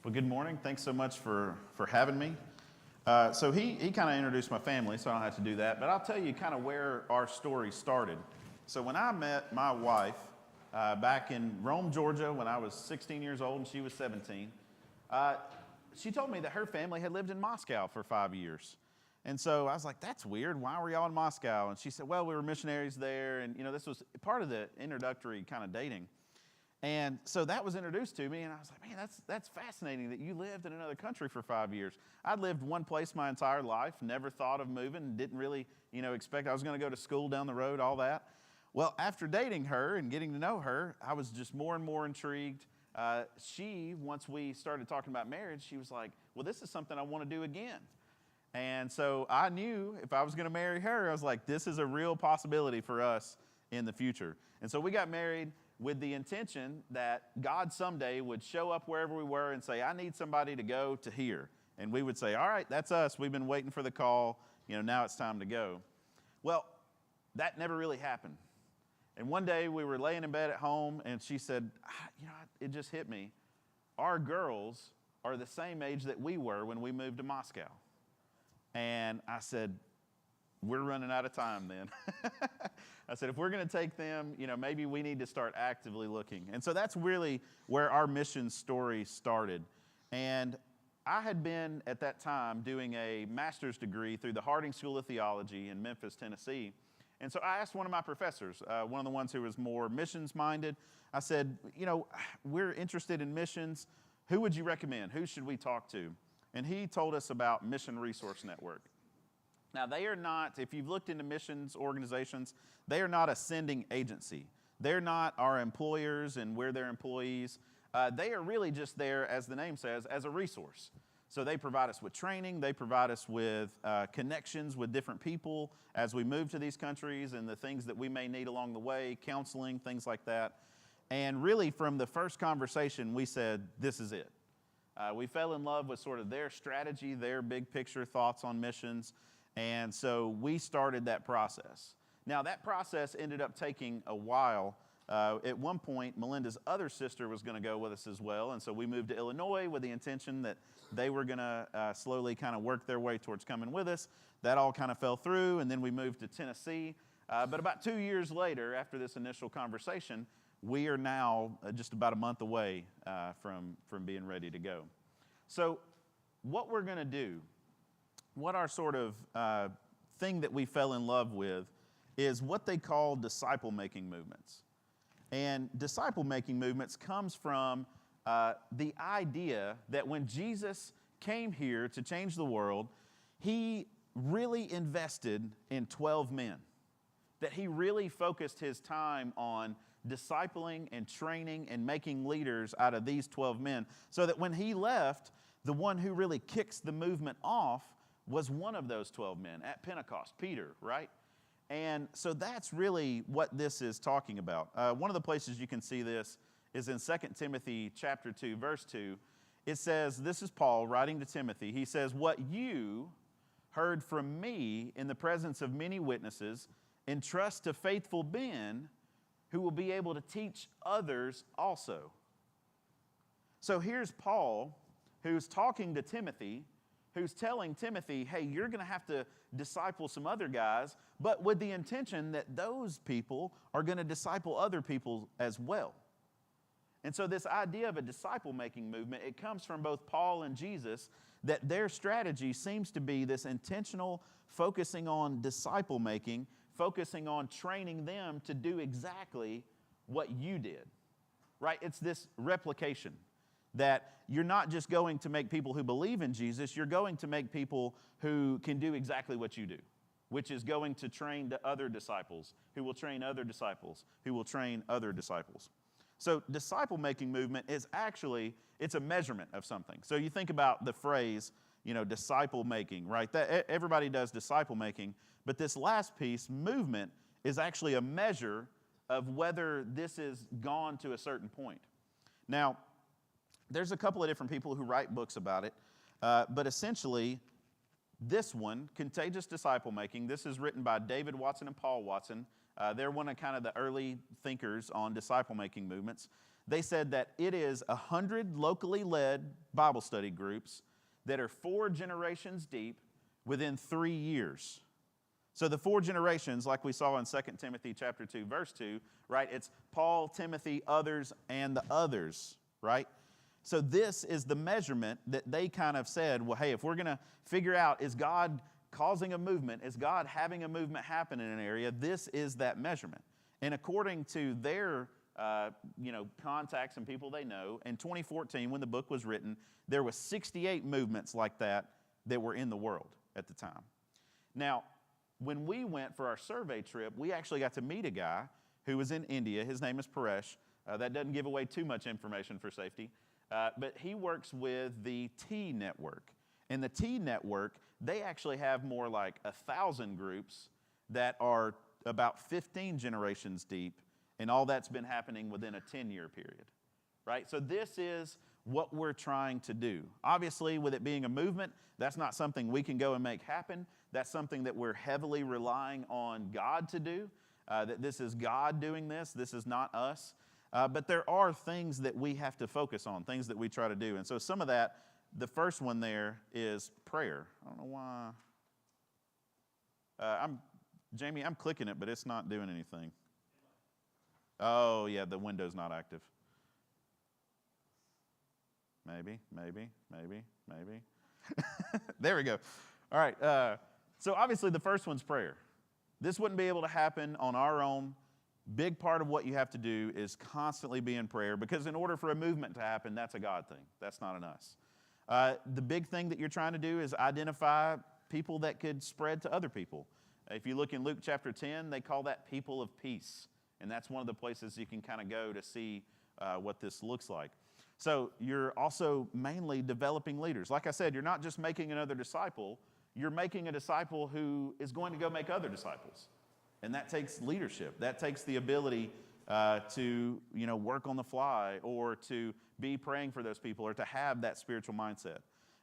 Well, good morning. Thanks so much for having me. So he kind of introduced my family, so I don't have to do that. But I'll tell you kind of where our story started. So when I met my wife back in Rome, Georgia, when I was 16 years old and she was 17, she told me that her family had lived in Moscow for 5 years. And so I was like, that's weird. Why were y'all in Moscow? And she said, well, we were missionaries there. And, this was part of the introductory kind of dating. And so that was introduced to me, and I was like, man, that's fascinating that you lived in another country for 5 years. I'd lived one place my entire life, never thought of moving, didn't really, expect I was going to go to school down the road, all that. Well, after dating her and getting to know her, I was just more and more intrigued. Once we started talking about marriage, she was like, well, this is something I want to do again. And so I knew if I was going to marry her, I was like, this is a real possibility for us in the future. And so we got married with the intention that God someday would show up wherever we were and say, I need somebody to go to here. And we would say, all right, that's us. We've been waiting for the call. Now it's time to go. Well, that never really happened. And one day we were laying in bed at home and she said, it just hit me. Our girls are the same age that we were when we moved to Moscow. And I said, we're running out of time then. I said, if we're going to take them, maybe we need to start actively looking. And so that's really where our mission story started. And I had been at that time doing a master's degree through the Harding School of Theology in Memphis, Tennessee. And so I asked one of my professors, one of the ones who was more missions minded, I said, we're interested in missions. Who would you recommend? Who should we talk to? And he told us about Mission Resource Network. Now, they are not, if you've looked into missions organizations, they are not a sending agency. They're not our employers and we're their employees. They are really just there, as the name says, as a resource. So they provide us with training. They provide us with connections with different people as we move to these countries and the things that we may need along the way, counseling, things like that. And really, from the first conversation, we said, this is it. We fell in love with sort of their strategy, their big picture thoughts on missions. And so we started that process. Now, that process ended up taking a while. At one point, Melinda's other sister was going to go with us as well. And so we moved to Illinois with the intention that they were going to slowly kind of work their way towards coming with us. That all kind of fell through. And then we moved to Tennessee. But about 2 years later, after this initial conversation, we are now just about a month away from being ready to go. So what we're going to do, what our sort of thing that we fell in love with is what they call disciple-making movements. And disciple-making movements comes from the idea that when Jesus came here to change the world, he really invested in 12 men. That he really focused his time on discipling and training and making leaders out of these 12 men. So that when he left, the one who really kicks the movement off was one of those 12 men at Pentecost, Peter, right? And so that's really what this is talking about. One of the places you can see this is in 2 Timothy chapter 2, verse 2. It says, this is Paul writing to Timothy. He says, what you heard from me in the presence of many witnesses, entrust to faithful men who will be able to teach others also. So here's Paul who's talking to Timothy, who's telling Timothy, hey, you're going to have to disciple some other guys, but with the intention that those people are going to disciple other people as well. And so this idea of a disciple-making movement, it comes from both Paul and Jesus, that their strategy seems to be this intentional focusing on disciple-making, focusing on training them to do exactly what you did, right? It's this replication. That you're not just going to make people who believe in Jesus, you're going to make people who can do exactly what you do, which is going to train the other disciples, who will train other disciples, who will train other disciples. So disciple-making movement is actually, it's a measurement of something. So you think about the phrase, disciple-making, right? That, everybody does disciple-making, but this last piece, movement, is actually a measure of whether this has gone to a certain point. Now, there's a couple of different people who write books about it, but essentially, this one, Contagious Disciple Making, this is written by David Watson and Paul Watson. They're one of kind of the early thinkers on disciple-making movements. They said that it is 100 locally led Bible study groups that are 4 generations deep within 3 years. So the 4 generations, like we saw in 2 Timothy chapter 2, verse 2, right? It's Paul, Timothy, others, and the others, right? So this is the measurement that they kind of said, well, hey, if we're going to figure out, is God causing a movement? Is God having a movement happen in an area? This is that measurement. And according to their contacts and people they know, in 2014, when the book was written, there was 68 movements like that were in the world at the time. Now, when we went for our survey trip, we actually got to meet a guy who was in India. His name is Paresh. That doesn't give away too much information for safety. But he works with the T Network. And the T Network, they actually have more like 1,000 groups that are about 15 generations deep, and all that's been happening within a 10-year period, right? So this is what we're trying to do. Obviously, with it being a movement, that's not something we can go and make happen. That's something that we're heavily relying on God to do, that this is God doing this. This is not us. But there are things that we have to focus on, things that we try to do. And so some of that, the first one there is prayer. I don't know why. Jamie, I'm clicking it, but it's not doing anything. Oh, yeah, the window's not active. Maybe. There we go. All right. So obviously the first one's prayer. This wouldn't be able to happen on our own. Big part of what you have to do is constantly be in prayer, because in order for a movement to happen, that's a God thing. That's not an us. The big thing that you're trying to do is identify people that could spread to other people. If you look in Luke chapter 10, they call that people of peace. And that's one of the places you can kind of go to see what this looks like. So you're also mainly developing leaders. Like I said, you're not just making another disciple, you're making a disciple who is going to go make other disciples. And that takes leadership. That takes the ability to work on the fly, or to be praying for those people, or to have that spiritual mindset.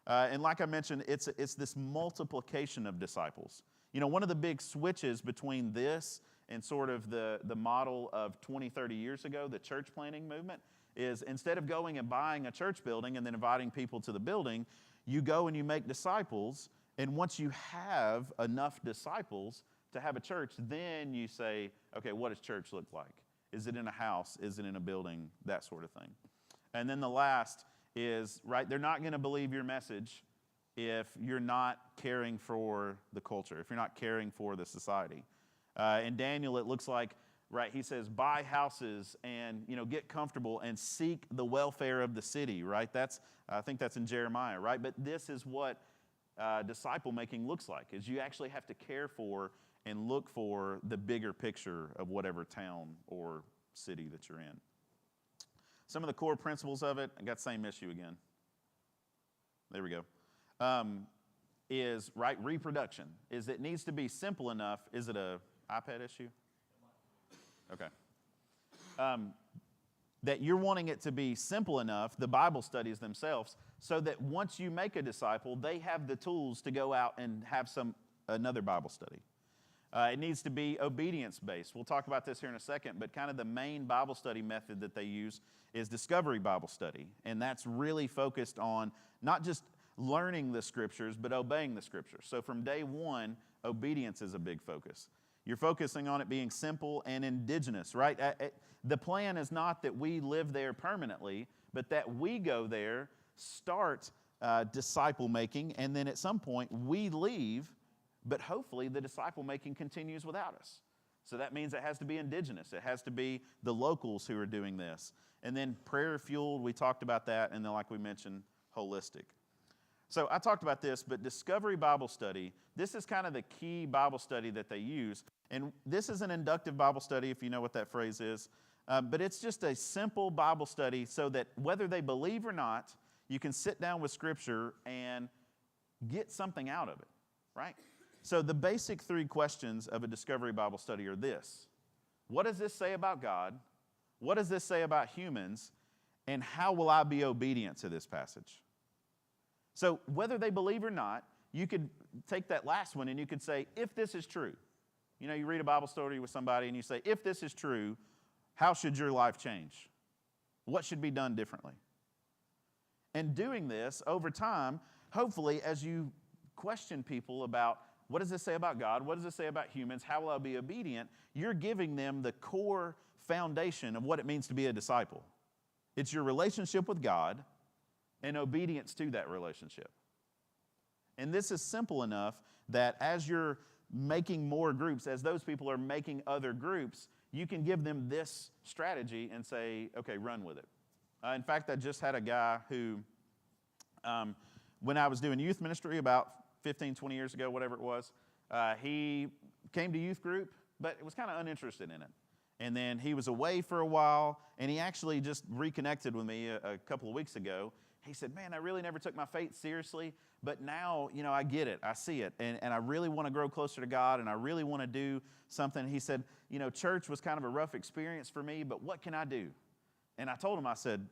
And like I mentioned, it's this multiplication of disciples. One of the big switches between this and sort of the model of 20, 30 years ago, the church planting movement, is instead of going and buying a church building and then inviting people to the building, you go and you make disciples. And once you have enough disciples to have a church, then you say, okay, what does church look like? Is it in a house? Is it in a building? That sort of thing. And then the last is, right, they're not going to believe your message if you're not caring for the culture, if you're not caring for the society. In Daniel, it looks like, right, he says, buy houses and, get comfortable and seek the welfare of the city, right? I think that's in Jeremiah, right? But this is what disciple making looks like, is you actually have to care for and look for the bigger picture of whatever town or city that you're in. Some of the core principles of it, I got the same issue again. There we go. Is, right, reproduction. Is it needs to be simple enough. Is it a iPad issue? Okay. That you're wanting it to be simple enough, the Bible studies themselves, so that once you make a disciple, they have the tools to go out and have another Bible study. It needs to be obedience-based. We'll talk about this here in a second, but kind of the main Bible study method that they use is Discovery Bible Study. And that's really focused on not just learning the Scriptures, but obeying the Scriptures. So from day one, obedience is a big focus. You're focusing on it being simple and indigenous, right? The plan is not that we live there permanently, but that we go there, start disciple making, and then at some point we leave, but hopefully the disciple making continues without us. So that means it has to be indigenous. It has to be the locals who are doing this. And then prayer fueled, we talked about that, and then like we mentioned, holistic. So I talked about this, but Discovery Bible Study, this is kind of the key Bible study that they use. And this is an inductive Bible study, if you know what that phrase is. But it's just a simple Bible study so that whether they believe or not, you can sit down with Scripture and get something out of it, right? So the basic 3 questions of a Discovery Bible study are this. What does this say about God? What does this say about humans? And how will I be obedient to this passage? So whether they believe or not, you could take that last one and you could say, if this is true. You read a Bible story with somebody and you say, if this is true, how should your life change? What should be done differently? And doing this over time, hopefully, as you question people about what does this say about God, what does this say about humans, how will I be obedient, you're giving them the core foundation of what it means to be a disciple. It's your relationship with God and obedience to that relationship. And this is simple enough that as you're making more groups, as those people are making other groups, you can give them this strategy and say, okay, run with it. In fact, I just had a guy who, when I was doing youth ministry about 15, 20 years ago, whatever it was, he came to youth group, but was kind of uninterested in it. And then he was away for a while, and he actually just reconnected with me a couple of weeks ago. He said, man, I really never took my faith seriously, but now, I get it, I see it, and I really want to grow closer to God, and I really want to do something. He said, church was kind of a rough experience for me, but what can I do? And I told him, I said,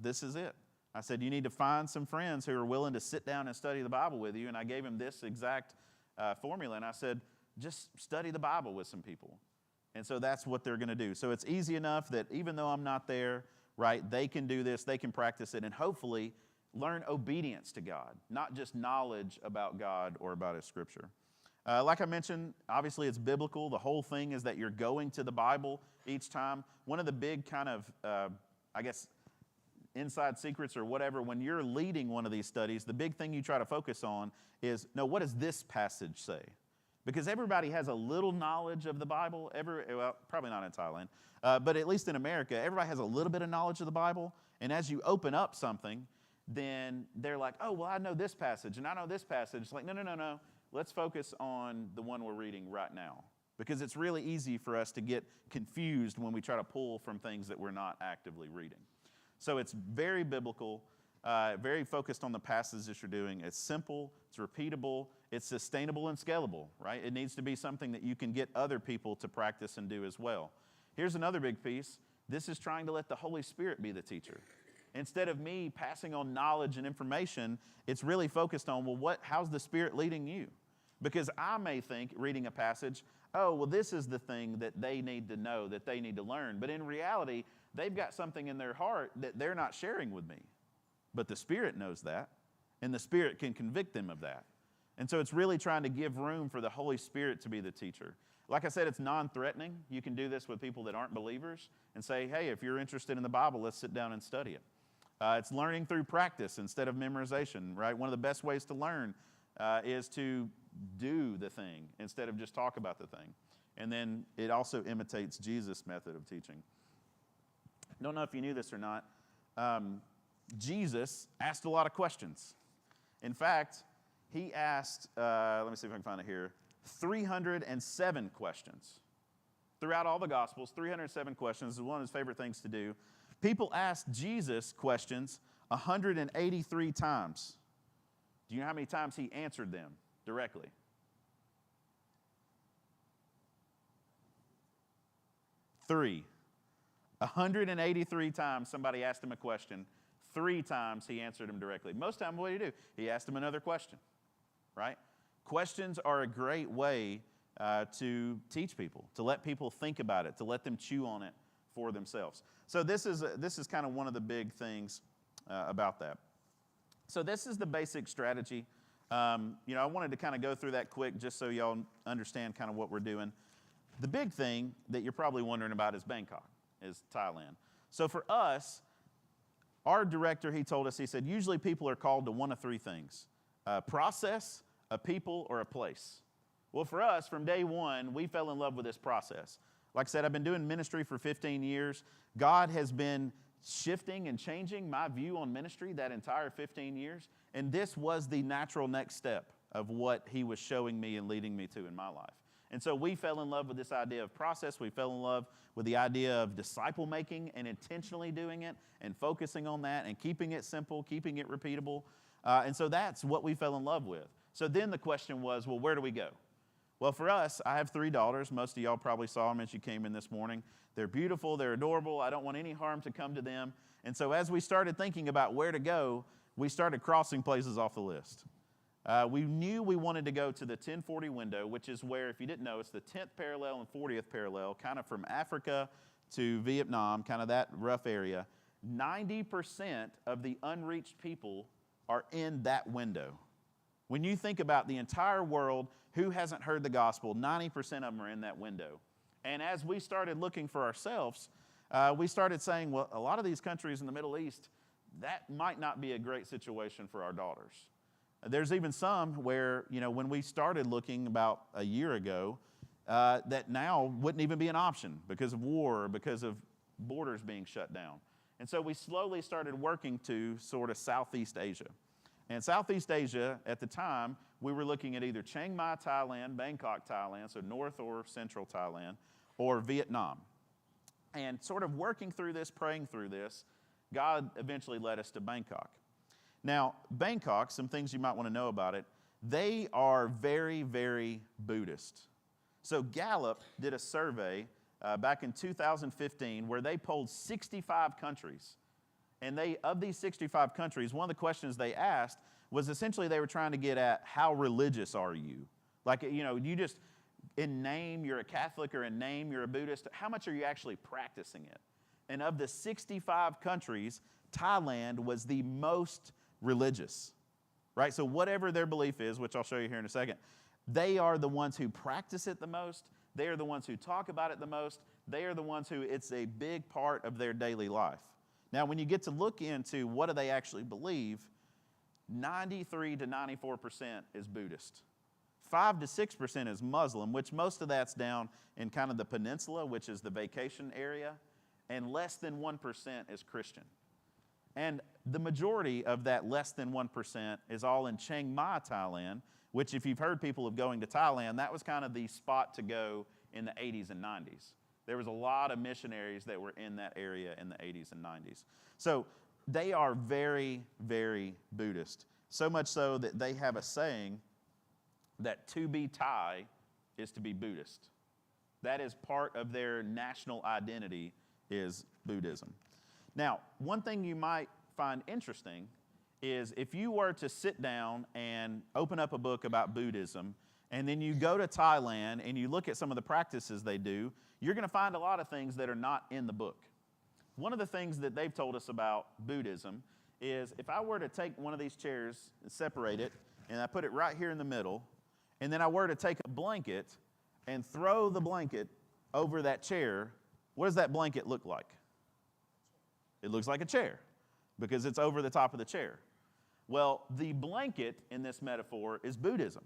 this is it. I said, you need to find some friends who are willing to sit down and study the Bible with you, and I gave him this exact formula, and I said, just study the Bible with some people. And so that's what they're going to do. So it's easy enough that even though I'm not there, right, they can do this, they can practice it, and hopefully learn obedience to God, not just knowledge about God or about His Scripture. Like I mentioned, obviously it's biblical. The whole thing is that you're going to the Bible each time. One of the big kind of, inside secrets or whatever, when you're leading one of these studies, the big thing you try to focus on is, no, what does this passage say? Because everybody has a little knowledge of the Bible. Well, probably not in Thailand, but at least in America, everybody has a little bit of knowledge of the Bible. And as you open up something, then they're like, oh, well, I know this passage, and I know this passage. It's like, no. Let's focus on the one we're reading right now. Because it's really easy for us to get confused when we try to pull from things that we're not actively reading. So it's very biblical, very focused on the passages that you're doing. It's simple, it's repeatable, it's sustainable and scalable, right? It needs to be something that you can get other people to practice and do as well. Here's another big piece. This is trying to let the Holy Spirit be the teacher. Instead of me passing on knowledge and information, it's really focused on, well, how's the Spirit leading you? Because I may think, reading a passage, oh, well, this is the thing that they need to know, that they need to learn. But in reality, they've got something in their heart that they're not sharing with me. But the Spirit knows that, and the Spirit can convict them of that. And so it's really trying to give room for the Holy Spirit to be the teacher. Like I said, it's non-threatening. You can do this with people that aren't believers and say, hey, if you're interested in the Bible, let's sit down and study it. It's learning through practice instead of memorization, right? One of the best ways to learn is to do the thing instead of just talk about the thing. And then it also imitates Jesus' method of teaching. Don't know if you knew this or not. Jesus asked a lot of questions. In fact, he asked, let me see if I can find it here, 307 questions. Throughout all the Gospels, 307 questions is one of his favorite things to do. People asked Jesus questions 183 times. Do you know how many times he answered them directly? 3. 183 times somebody asked him a question. 3 times he answered him directly. Most times, what do? He asked him another question, right? Questions are a great way to teach people, to let people think about it, to let them chew on it for themselves. So this is kind of one of the big things about that. So this is the basic strategy. I wanted to kind of go through that quick just so y'all understand kind of what we're doing. The big thing that you're probably wondering about is Bangkok, is Thailand. So for us, our director, he told us, he said, usually people are called to one of 3 things: a process, a people, or a place. Well, for us, from day one, we fell in love with this process. Like I said, I've been doing ministry for 15 years. God has been shifting and changing my view on ministry that entire 15 years. And this was the natural next step of what he was showing me and leading me to in my life. And so we fell in love with this idea of process. We fell in love with the idea of disciple making and intentionally doing it and focusing on that and keeping it simple, keeping it repeatable. And so that's what we fell in love with. So then the question was, well, where do we go? Well, for us, I have 3 daughters. Most of y'all probably saw them as you came in this morning. They're beautiful. They're adorable. I don't want any harm to come to them. And so as we started thinking about where to go, we started crossing places off the list. We knew we wanted to go to the 1040 window, which is where, if you didn't know, it's the 10th parallel and 40th parallel, kind of from Africa to Vietnam, kind of that rough area. 90% of the unreached people are in that window. When you think about the entire world, who hasn't heard the gospel, 90% of them are in that window. And as we started looking for ourselves, we started saying, well, a lot of these countries in the Middle East, that might not be a great situation for our daughters. There's even some where, when we started looking about a year ago, that now wouldn't even be an option because of war or because of borders being shut down. And so we slowly started working to sort of Southeast Asia. And Southeast Asia, at the time, we were looking at either Chiang Mai, Thailand, Bangkok, Thailand, so North or Central Thailand, or Vietnam. And sort of working through this, praying through this, God eventually led us to Bangkok. Now, Bangkok, some things you might want to know about it, they are very, very Buddhist. So Gallup did a survey back in 2015 where they polled 65 countries. And of these 65 countries, one of the questions they asked was essentially they were trying to get at how religious are you? Like, you just, in name, you're a Catholic, or in name, you're a Buddhist. How much are you actually practicing it? And of the 65 countries, Thailand was the most religious, right? So whatever their belief is, which I'll show you here in a second, they are the ones who practice it the most. They are the ones who talk about it the most. They are the ones who it's a big part of their daily life. Now, when you get to look into what do they actually believe, 93 to 94% is Buddhist. 5 to 6% is Muslim, which most of that's down in kind of the peninsula, which is the vacation area, and less than 1% is Christian. And the majority of that less than 1% is all in Chiang Mai, Thailand, which if you've heard people of going to Thailand, that was kind of the spot to go in the 80s and 90s. There was a lot of missionaries that were in that area in the 80s and 90s. So they are very, very Buddhist. So much so that they have a saying that to be Thai is to be Buddhist. That is part of their national identity is Buddhism. Now, one thing you might find interesting is if you were to sit down and open up a book about Buddhism, and then you go to Thailand and you look at some of the practices they do, you're going to find a lot of things that are not in the book. One of the things that they've told us about Buddhism is if I were to take one of these chairs and separate it, and I put it right here in the middle, and then I were to take a blanket and throw the blanket over that chair, what does that blanket look like? It looks like a chair because it's over the top of the chair. Well, the blanket in this metaphor is Buddhism.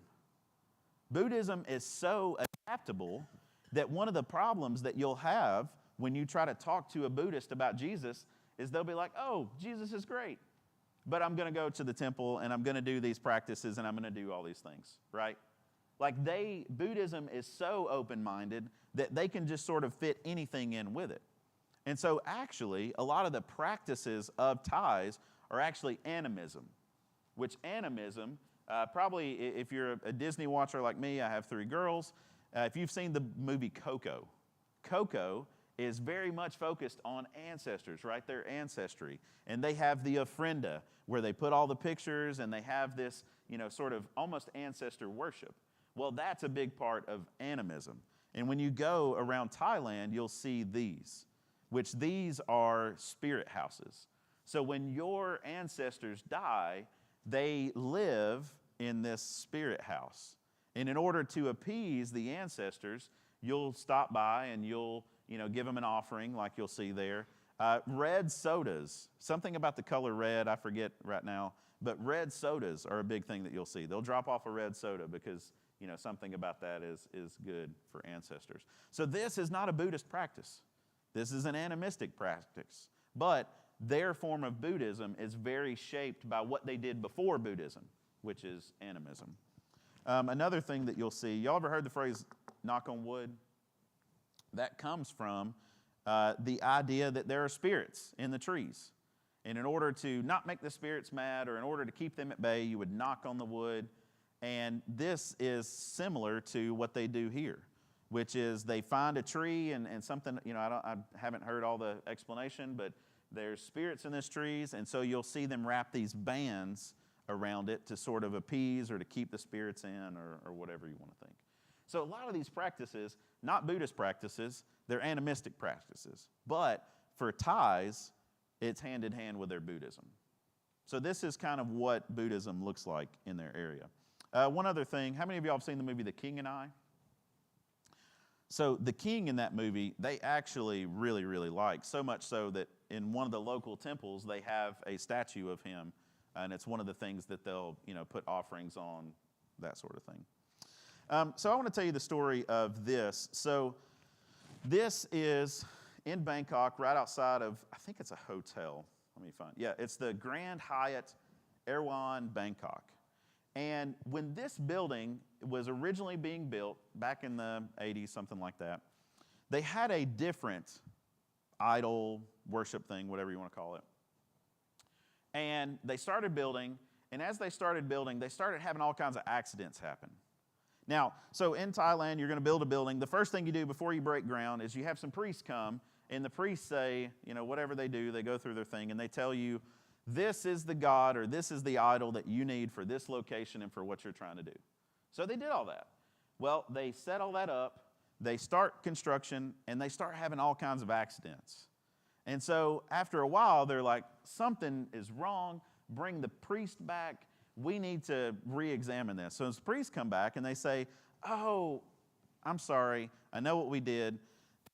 Buddhism is so adaptable that one of the problems that you'll have when you try to talk to a Buddhist about Jesus is they'll be like, oh, Jesus is great, but I'm going to go to the temple and I'm going to do these practices and I'm going to do all these things, right? Like Buddhism is so open-minded that they can just sort of fit anything in with it. And so actually, a lot of the practices of Thais are actually animism, which animism, probably if you're a Disney watcher like me, I have 3 girls. If you've seen the movie Coco, Coco is very much focused on ancestors, right? Their ancestry. And they have the ofrenda where they put all the pictures and they have this, sort of almost ancestor worship. Well, that's a big part of animism. And when you go around Thailand, you'll see these, which these are spirit houses. So when your ancestors die, they live in this spirit house. And in order to appease the ancestors, you'll stop by and you'll, give them an offering like you'll see there. Red sodas, something about the color red, I forget right now, but red sodas are a big thing that you'll see. They'll drop off a red soda because, something about that is good for ancestors. So this is not a Buddhist practice. This is an animistic practice. But their form of Buddhism is very shaped by what they did before Buddhism, which is animism. Another thing that you'll see, y'all ever heard the phrase knock on wood? That comes from the idea that there are spirits in the trees. And in order to not make the spirits mad or in order to keep them at bay, you would knock on the wood. And this is similar to what they do here, which is they find a tree and something, I haven't heard all the explanation, but there's spirits in these trees, and so you'll see them wrap these bands around it to sort of appease or to keep the spirits in or whatever you want to think. So a lot of these practices, not Buddhist practices, they're animistic practices. But for Thais, it's hand in hand with their Buddhism. So this is kind of what Buddhism looks like in their area. One other thing, how many of y'all have seen the movie The King and I? So the king in that movie, they actually really, really like, so much so that in one of the local temples, they have a statue of him, and it's one of the things that they'll, put offerings on, that sort of thing. So I want to tell you the story of this. So this is in Bangkok, right outside of, I think it's a hotel. Let me find, yeah, it's the Grand Hyatt Erewhon, Bangkok. And when this building was originally being built, back in the 80s, something like that, they had a different idol worship thing, whatever you want to call it. And they started building, and as they started building, they started having all kinds of accidents happen. Now, so in Thailand, you're going to build a building. The first thing you do before you break ground is you have some priests come, and the priests say, whatever they do, they go through their thing, and they tell you, this is the God or this is the idol that you need for this location and for what you're trying to do. So they did all that. Well, they set all that up, they start construction, and they start having all kinds of accidents. And so after a while, they're like, something is wrong, bring the priest back, we need to re-examine this. So the priests come back and they say, oh, I'm sorry, I know what we did.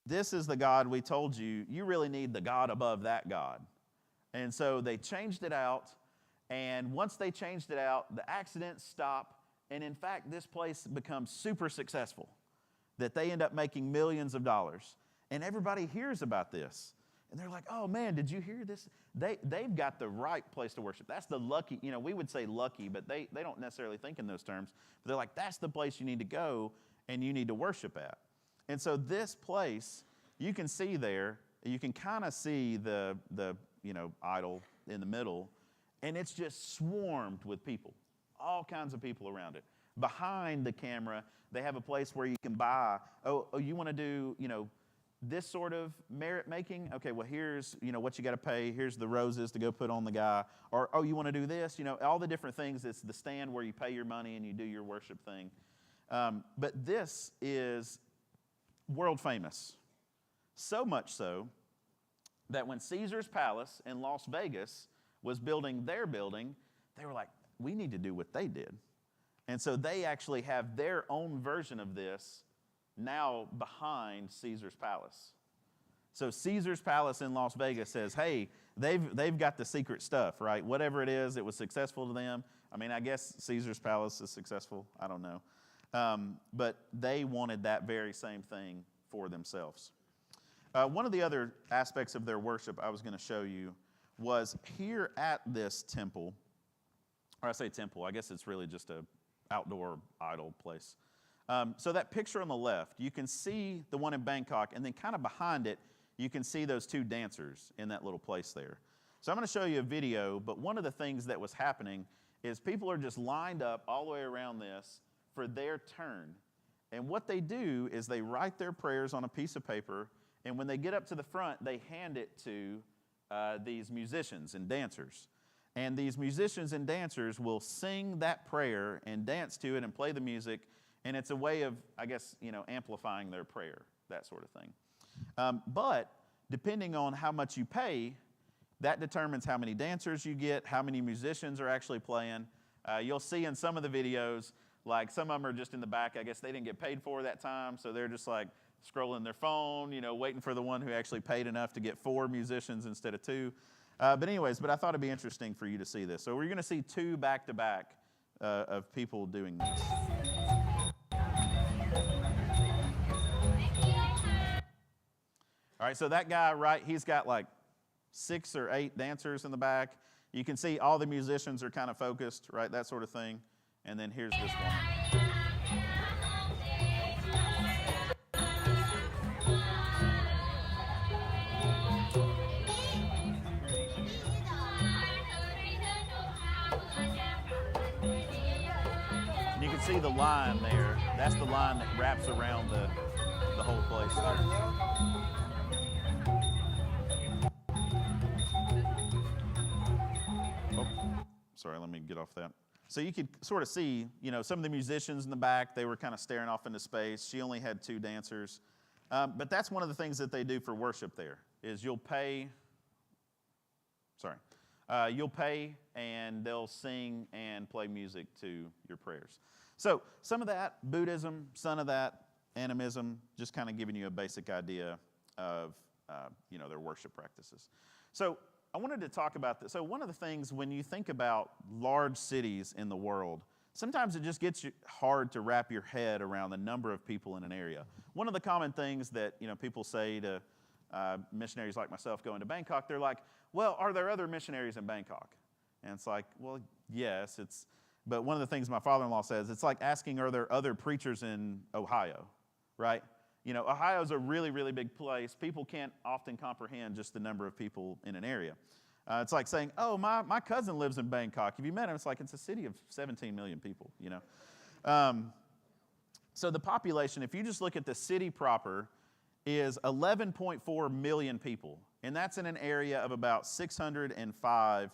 This is the God we told you. You really need the God above that God. And so they changed it out, and once they changed it out, the accidents stop, and in fact, this place becomes super successful, that they end up making millions of dollars. And everybody hears about this, and they're like, oh man, did you hear this? They've got the right place to worship. That's the lucky, we would say lucky, but they don't necessarily think in those terms. But they're like, that's the place you need to go, and you need to worship at. And so this place, you can see there, you can kind of see the idol in the middle, and it's just swarmed with people, all kinds of people around it. Behind the camera, they have a place where you can buy, you want to do, this sort of merit making? Okay, well, here's, what you got to pay. Here's the roses to go put on the guy. Or, you want to do this? All the different things. It's the stand where you pay your money and you do your worship thing. But this is world famous. So much so that when Caesar's Palace in Las Vegas was building their building, they were like, we need to do what they did. And so they actually have their own version of this now behind Caesar's Palace. So Caesar's Palace in Las Vegas says, hey, they've got the secret stuff, right? Whatever it is, it was successful to them. I mean, I guess Caesar's Palace is successful. I don't know. But they wanted that very same thing for themselves. One of the other aspects of their worship I was going to show you was here at this temple, or I say temple, I guess it's really just an outdoor idol place. So that picture on the left, you can see the one in Bangkok, and then kind of behind it, you can see those two dancers in that little place there. So I'm going to show you a video, but one of the things that was happening is people are just lined up all the way around this for their turn. And what they do is they write their prayers on a piece of paper, and when they get up to the front, they hand it to these musicians and dancers. And these musicians and dancers will sing that prayer and dance to it and play the music, and it's a way of, I guess, amplifying their prayer, that sort of thing. But depending on how much you pay, that determines how many dancers you get, how many musicians are actually playing. You'll see in some of the videos, like some of them are just in the back. I guess they didn't get paid for that time, so they're just like scrolling their phone, waiting for the one who actually paid enough to get 4 musicians instead of 2. But I thought it'd be interesting for you to see this. So we're going to see 2 back-to-back of people doing this. All right, so that guy, right, he's got like 6 or 8 dancers in the back. You can see all the musicians are kind of focused, right, that sort of thing. And then here's this one. And you can see the line there. That's the line that wraps around the whole place there. Sorry, let me get off that. So you could sort of see, some of the musicians in the back, they were kind of staring off into space. She only had 2 dancers. But that's one of the things that they do for worship there, is you'll pay Sorry. You'll pay, and they'll sing and play music to your prayers. So some of that, Buddhism, some of that, animism, just kind of giving you a basic idea of their worship practices. So I wanted to talk about this. So one of the things when you think about large cities in the world, sometimes it just gets you hard to wrap your head around the number of people in an area. One of the common things that people say to missionaries like myself going to Bangkok, they're like, well, are there other missionaries in Bangkok? And it's like, well, yes. But one of the things my father-in-law says, it's like asking, are there other preachers in Ohio, right? Ohio's a really, really big place. People can't often comprehend just the number of people in an area. It's like saying, oh, my cousin lives in Bangkok. Have you met him? It's like, it's a city of 17 million people, So the population, if you just look at the city proper, is 11.4 million people. And that's in an area of about 605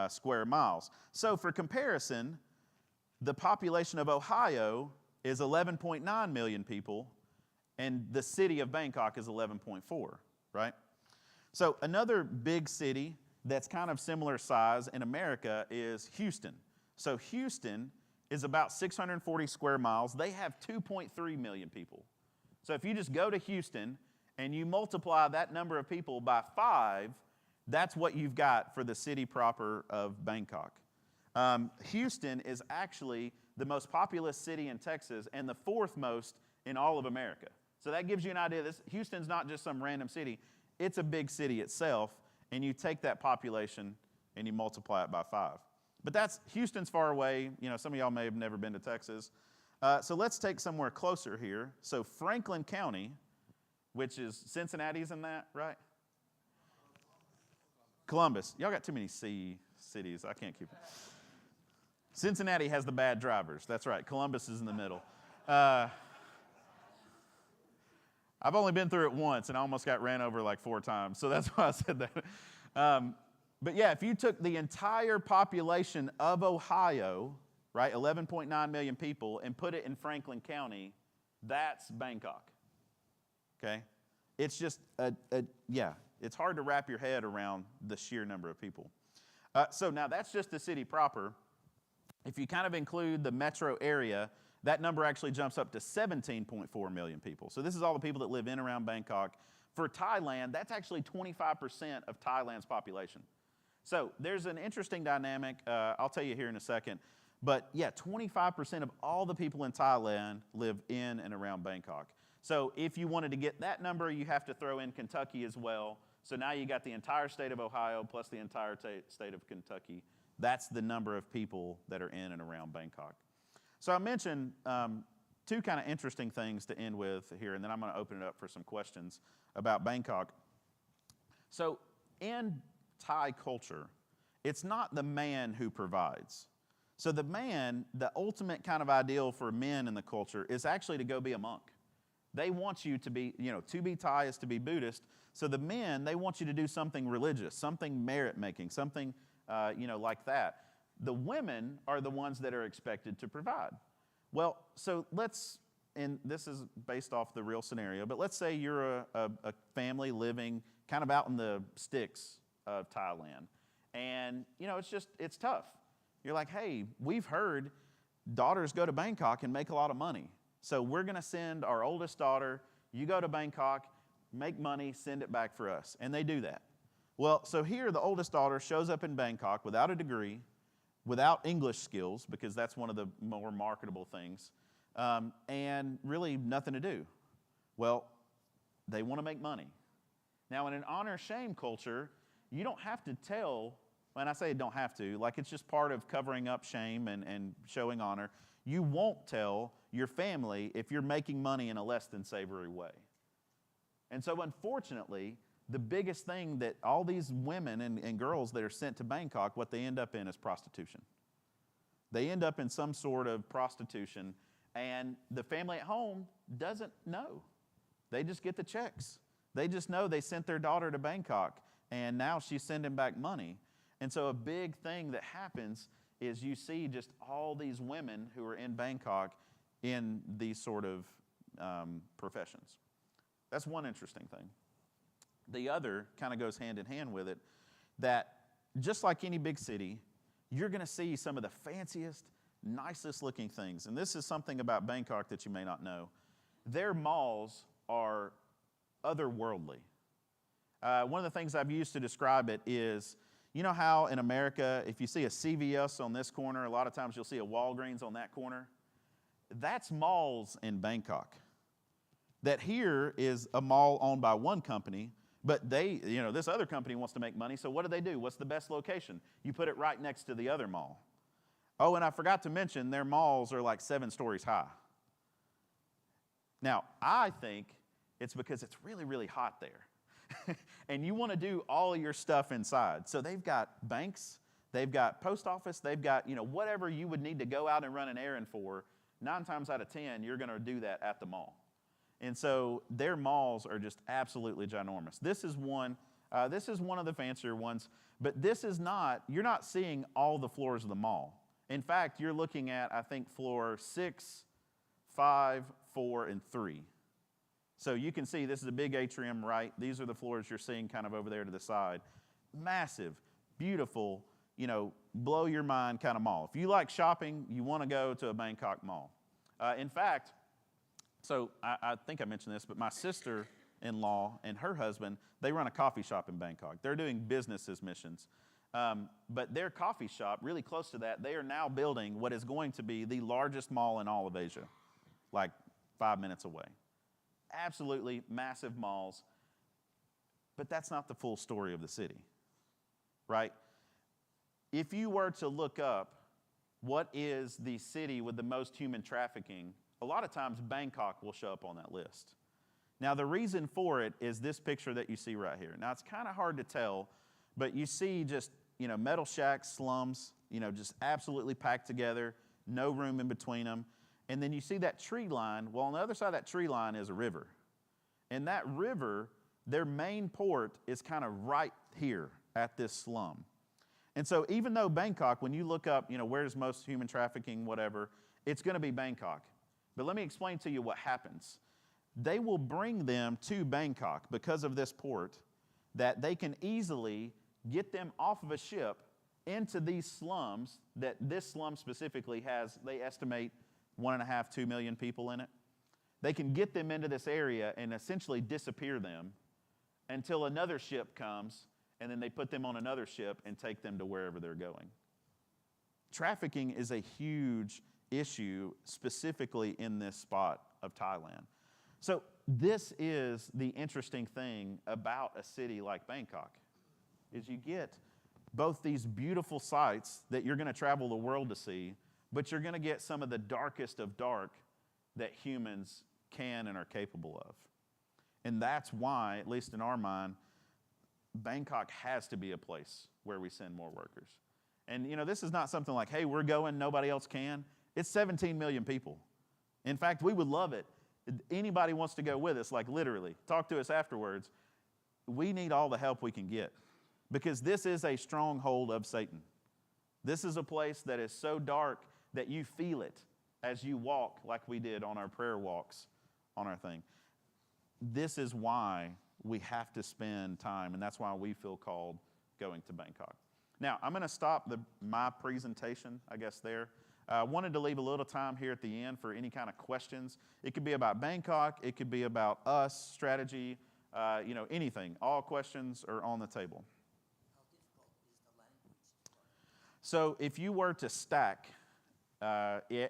square miles. So for comparison, the population of Ohio is 11.9 million people, and the city of Bangkok is 11.4, right? So another big city that's kind of similar size in America is Houston. So Houston is about 640 square miles. They have 2.3 million people. So if you just go to Houston and you multiply that number of people by 5, that's what you've got for the city proper of Bangkok. Houston is actually the most populous city in Texas and the 4th most in all of America. So that gives you an idea. Houston's not just some random city. It's a big city itself, and you take that population and you multiply it by 5. But Houston's far away. Some of y'all may have never been to Texas. So let's take somewhere closer here. So Franklin County, which is Cincinnati's in that, right? Columbus. Y'all got too many C cities. I can't keep it. Cincinnati has the bad drivers. That's right. Columbus is in the middle. I've only been through it once, and I almost got ran over like 4 times. So that's why I said that. But yeah, if you took the entire population of Ohio, right, 11.9 million people, and put it in Franklin County, that's Bangkok. Okay? It's just, it's hard to wrap your head around the sheer number of people. So now that's just the city proper. If you kind of include the metro area, that number actually jumps up to 17.4 million people. So this is all the people that live in and around Bangkok. For Thailand, that's actually 25% of Thailand's population. So there's an interesting dynamic. I'll tell you here in a second. But yeah, 25% of all the people in Thailand live in and around Bangkok. So if you wanted to get that number, you have to throw in Kentucky as well. So now you got the entire state of Ohio plus the entire state of Kentucky. That's the number of people that are in and around Bangkok. So I mentioned 2 kind of interesting things to end with here, and then I'm going to open it up for some questions about Bangkok. So in Thai culture, it's not the man who provides. So the man, the ultimate kind of ideal for men in the culture is actually to go be a monk. They want you to be Thai is to be Buddhist. So the men, they want you to do something religious, something merit-making, something, like that. The women are the ones that are expected to provide. Well, so and this is based off the real scenario, but let's say you're a family living kind of out in the sticks of Thailand. And, it's tough. You're like, hey, we've heard daughters go to Bangkok and make a lot of money. So we're going to send our oldest daughter, you go to Bangkok, make money, send it back for us. And they do that. Well, so here the oldest daughter shows up in Bangkok without a degree, without English skills, because that's one of the more marketable things, and really nothing to do. Well, they want to make money. Now, in an honor-shame culture, you don't have to tell, and I say don't have to, like it's just part of covering up shame and showing honor. You won't tell your family if you're making money in a less than savory way. And so unfortunately, the biggest thing that all these women and girls that are sent to Bangkok, what they end up in is prostitution. They end up in some sort of prostitution, and the family at home doesn't know. They just get the checks. They just know they sent their daughter to Bangkok, and now she's sending back money. And so a big thing that happens is you see just all these women who are in Bangkok in these sort of professions. That's one interesting thing. The other kind of goes hand in hand with it, that just like any big city, you're going to see some of the fanciest, nicest looking things. And this is something about Bangkok that you may not know. Their malls are otherworldly. One of the things I've used to describe it is, you know how in America, if you see a CVS on this corner, a lot of times you'll see a Walgreens on that corner? That's malls in Bangkok. That here is a mall owned by one company, but this other company wants to make money, so what do? What's the best location? You put it right next to the other mall. Oh, and I forgot to mention, their malls are like 7 stories high. Now, I think it's because it's really, really hot there. And you want to do all of your stuff inside. So they've got banks, they've got post office, they've got, whatever you would need to go out and run an errand for, 9 times out of 10, you're going to do that at the mall. And so their malls are just absolutely ginormous. This is one of the fancier ones, but you're not seeing all the floors of the mall. In fact, you're looking at, I think, floor 6, 5, 4, and 3. So you can see this is a big atrium, right? These are the floors you're seeing kind of over there to the side. Massive, beautiful, blow your mind kind of mall. If you like shopping, you want to go to a Bangkok mall. In fact, so I think I mentioned this, but my sister-in-law and her husband, they run a coffee shop in Bangkok. They're doing business as missions. But their coffee shop, really close to that, they are now building what is going to be the largest mall in all of Asia, like 5 minutes away. Absolutely massive malls. But that's not the full story of the city, right? If you were to look up what is the city with the most human trafficking, a lot of times Bangkok will show up on that list. Now, the reason for it is this picture that you see right here. Now, it's kind of hard to tell, but you see just, metal shacks, slums, just absolutely packed together, no room in between them. And then you see that tree line. Well, on the other side of that tree line is a river. And that river, their main port is kind of right here at this slum. And so even though Bangkok, when you look up, where's most human trafficking, whatever, it's going to be Bangkok. But let me explain to you what happens. They will bring them to Bangkok because of this port, that they can easily get them off of a ship into these slums that this slum specifically has, they estimate 1.5, 2 million people in it. They can get them into this area and essentially disappear them until another ship comes, and then they put them on another ship and take them to wherever they're going. Trafficking is a huge issue, specifically in this spot of Thailand. So this is the interesting thing about a city like Bangkok, is you get both these beautiful sights that you're going to travel the world to see, but you're going to get some of the darkest of dark that humans can and are capable of. And that's why, at least in our mind, Bangkok has to be a place where we send more workers. And this is not something like, hey, we're going, nobody else can. It's 17 million people. In fact, we would love it. Anybody wants to go with us, like literally, talk to us afterwards. We need all the help we can get because this is a stronghold of Satan. This is a place that is so dark that you feel it as you walk like we did on our prayer walks on our thing. This is why we have to spend time, and that's why we feel called going to Bangkok. Now, I'm going to stop my presentation, I guess, there. I wanted to leave a little time here at the end for any kind of questions. It could be about Bangkok. It could be about us, strategy, anything. All questions are on the table. How difficult is the language? So if you were to stack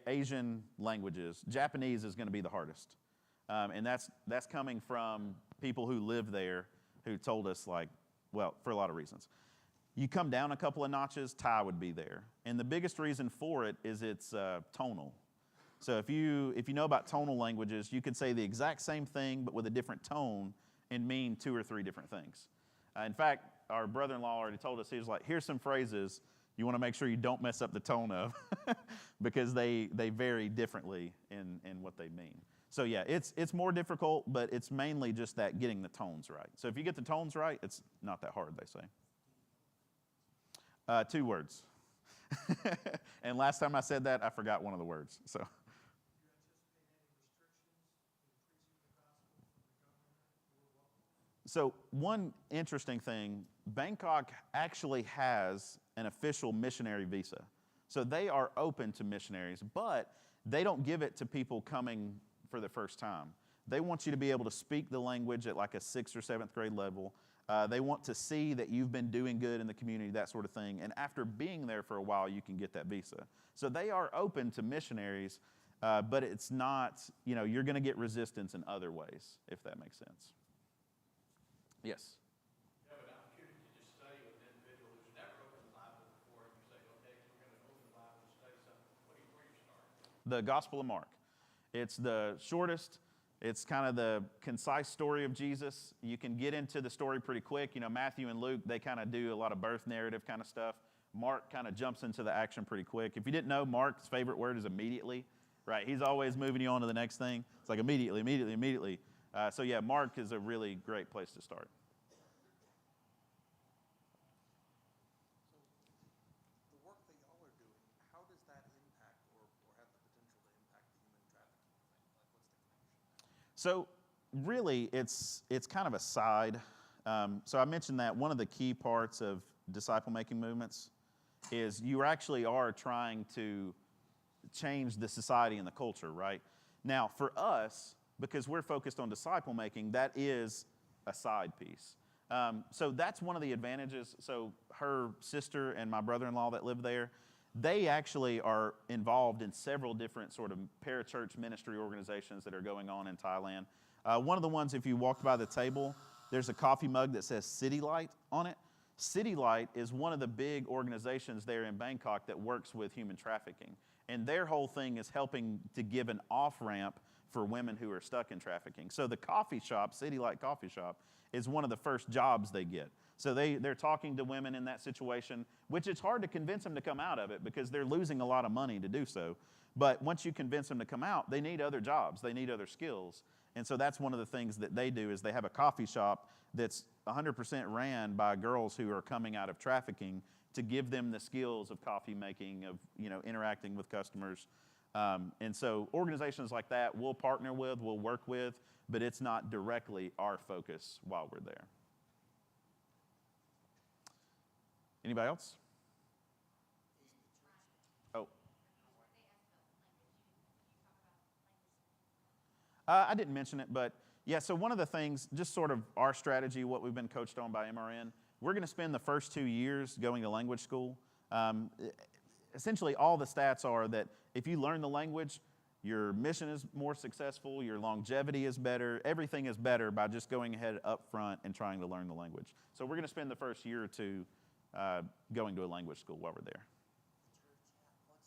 Asian languages, Japanese is going to be the hardest. And that's coming from people who live there who told us, for a lot of reasons. You come down a couple of notches, Thai would be there. And the biggest reason for it is it's tonal. So if you know about tonal languages, you could say the exact same thing but with a different tone and mean 2 or 3 different things. In fact, our brother-in-law already told us, he was like, here's some phrases you want to make sure you don't mess up the tone of because they vary differently in what they mean. So yeah, it's more difficult, but it's mainly just that getting the tones right. So if you get the tones right, it's not that hard, they say. 2 words. And last time I said that, I forgot one of the words. So. So one interesting thing Bangkok actually has an official missionary visa. So they are open to missionaries, but they don't give it to people coming for the first time. They want you to be able to speak the language at like a 6th or 7th grade level. They want to see that you've been doing good in the community, that sort of thing. And after being there for a while, you can get that visa. So they are open to missionaries, but it's not, you're going to get resistance in other ways, if that makes sense. Yes? You have an opportunity to just study with an individual who's never opened the Bible before, and you say, okay, we're going to open the Bible and study something. Where do you start? The Gospel of Mark. It's the shortest. It's kind of the concise story of Jesus. You can get into the story pretty quick. Matthew and Luke, they kind of do a lot of birth narrative kind of stuff. Mark kind of jumps into the action pretty quick. If you didn't know, Mark's favorite word is immediately, right? He's always moving you on to the next thing. It's like immediately, immediately, immediately. So yeah, Mark is a really great place to start. The work that y'all are doing, how does that impact or have the potential to impact the human trafficking thing? Like, what's the connection there? So really, it's kind of a side. So I mentioned that one of the key parts of disciple-making movements is you actually are trying to change the society and the culture, right? Now, for us, because we're focused on disciple-making, that is a side piece. So that's one of the advantages. So her sister and my brother-in-law that live there, they actually are involved in several different sort of parachurch ministry organizations that are going on in Thailand. One of the ones, if you walked by the table, there's a coffee mug that says City Light on it. City Light is one of the big organizations there in Bangkok that works with human trafficking. And their whole thing is helping to give an off-ramp for women who are stuck in trafficking. So the coffee shop, City Light Coffee Shop, is one of the first jobs they get. So they're talking to women in that situation, which it's hard to convince them to come out of it because they're losing a lot of money to do so. But once you convince them to come out, they need other jobs. They need other skills. And so that's one of the things that they do is they have a coffee shop that's 100% ran by girls who are coming out of trafficking to give them the skills of coffee making, of interacting with customers. And so organizations like that we'll partner with, we'll work with, but it's not directly our focus while we're there. Anybody else? Oh. I didn't mention it, but yeah, so one of the things, just sort of our strategy, what we've been coached on by MRN, we're going to spend the first 2 years going to language school. Essentially, all the stats are that if you learn the language, your mission is more successful, your longevity is better, everything is better by just going ahead up front and trying to learn the language. So we're going to spend the first year or two going to a language school while we're there. What's the church like?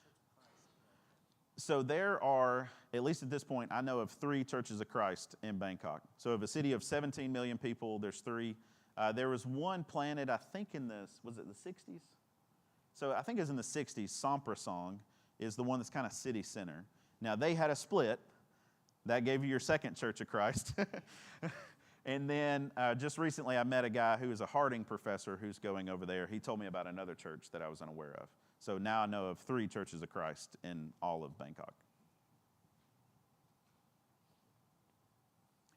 Church of Christ. So there are, at least at this point, I know of 3 churches of Christ in Bangkok. So of a city of 17 million people, there's 3. There was one planted, I think was it the 60s? So I think it was in the 60s, Samprasong is the one that's kind of city center. Now they had a split. That gave you your second Church of Christ. And then just recently I met a guy who is a Harding professor who's going over there. He told me about another church that I was unaware of. So now I know of 3 churches of Christ in all of Bangkok.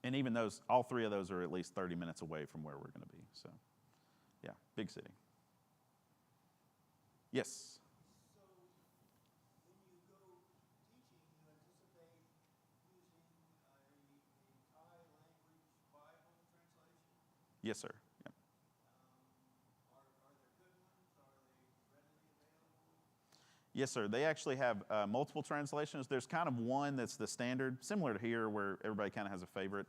And even those, all 3 of those are at least 30 minutes away from where we're going to be. So, yeah, big city. Yes? So, when you go teaching, you anticipate using a Thai language Bible translation? Yes, sir. Yeah. Are there good ones? Are they readily available? Yes, sir. They actually have multiple translations. There's kind of one that's the standard, similar to here, where everybody kind of has a favorite.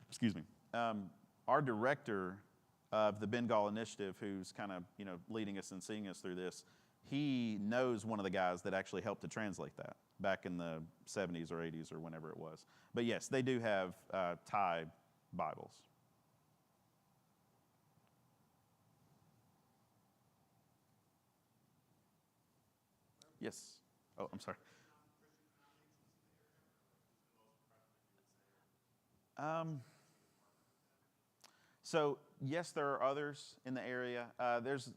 Excuse me. Our director of the Bengal Initiative, who's kind of leading us and seeing us through this, he knows one of the guys that actually helped to translate that back in the 70s or 80s or whenever it was. But yes, they do have Thai Bibles. Yes. Oh, I'm sorry. So yes, there are others in the area. There's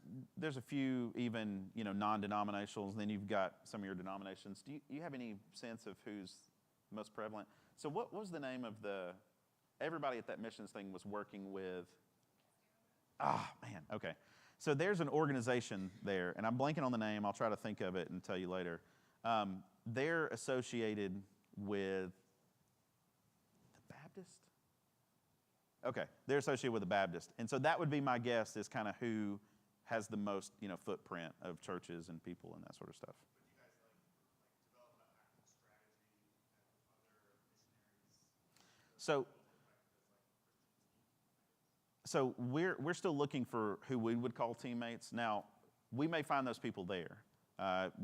a few even non-denominationals. Then you've got some of your denominations. Do you have any sense of who's most prevalent? So what was the name of everybody at that missions thing was working with Man, okay. So there's an organization there, and I'm blanking on the name. I'll try to think of it and tell you later. They're associated with the Baptist? Okay, they're associated with the Baptist. And so that would be my guess is kind of who has the most, footprint of churches and people and that sort of stuff. But you guys develop an active strategy and other missionaries? So we're still looking for who we would call teammates. Now, we may find those people there.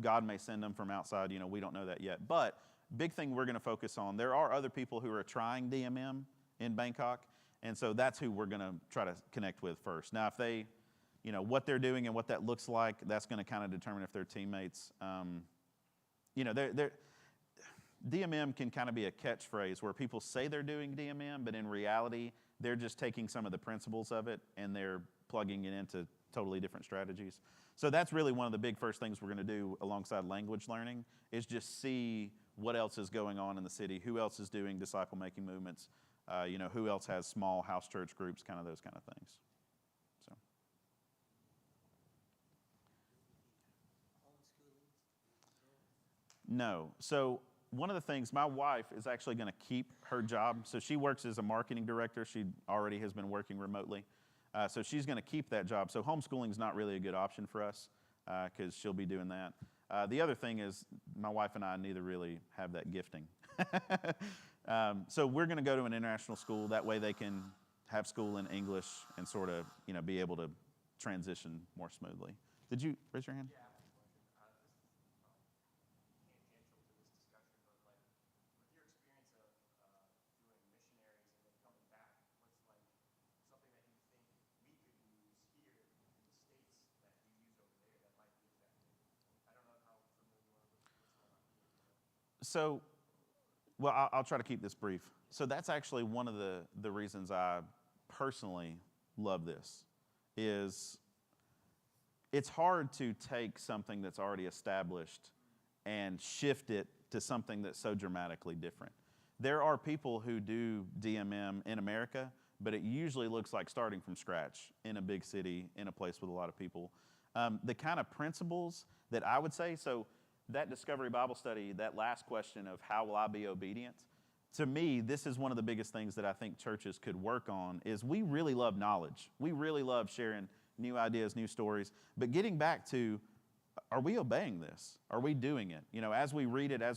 God may send them from outside. We don't know that yet. But big thing we're going to focus on, there are other people who are trying DMM in Bangkok. And so that's who we're going to try to connect with first. Now, if they, what they're doing and what that looks like, that's going to kind of determine if they're teammates. DMM can kind of be a catchphrase where people say they're doing DMM, but in reality, they're just taking some of the principles of it and they're plugging it into totally different strategies. So that's really one of the big first things we're going to do alongside language learning is just see what else is going on in the city, who else is doing disciple-making movements, who else has small house church groups, kind of those kind of things. So. No. So one of the things, my wife is actually going to keep her job. So she works as a marketing director. She already has been working remotely. So she's going to keep that job. So homeschooling is not really a good option for us because she'll be doing that. The other thing is my wife and I neither really have that gifting. So we're going to go to an international school. That way they can have school in English and sort of, be able to transition more smoothly. Did you raise your hand? Yeah, I have a question. This is tangential to this discussion, but with your experience of doing missionaries and then coming back, what's something that you think we could use here in the States that you use over there that might be effective? I don't know how familiar you are with what's going on here. So, I'll try to keep this brief. So that's actually one of the reasons I personally love this is it's hard to take something that's already established and shift it to something that's so dramatically different. There are people who do DMM in America, but it usually looks like starting from scratch in a big city, in a place with a lot of people. The kind of principles that I would say, so that Discovery Bible Study, that last question of how will I be obedient, to me, this is one of the biggest things that I think churches could work on is we really love knowledge. We really love sharing new ideas, new stories. But getting back to, are we obeying this? Are we doing it? As we read it, as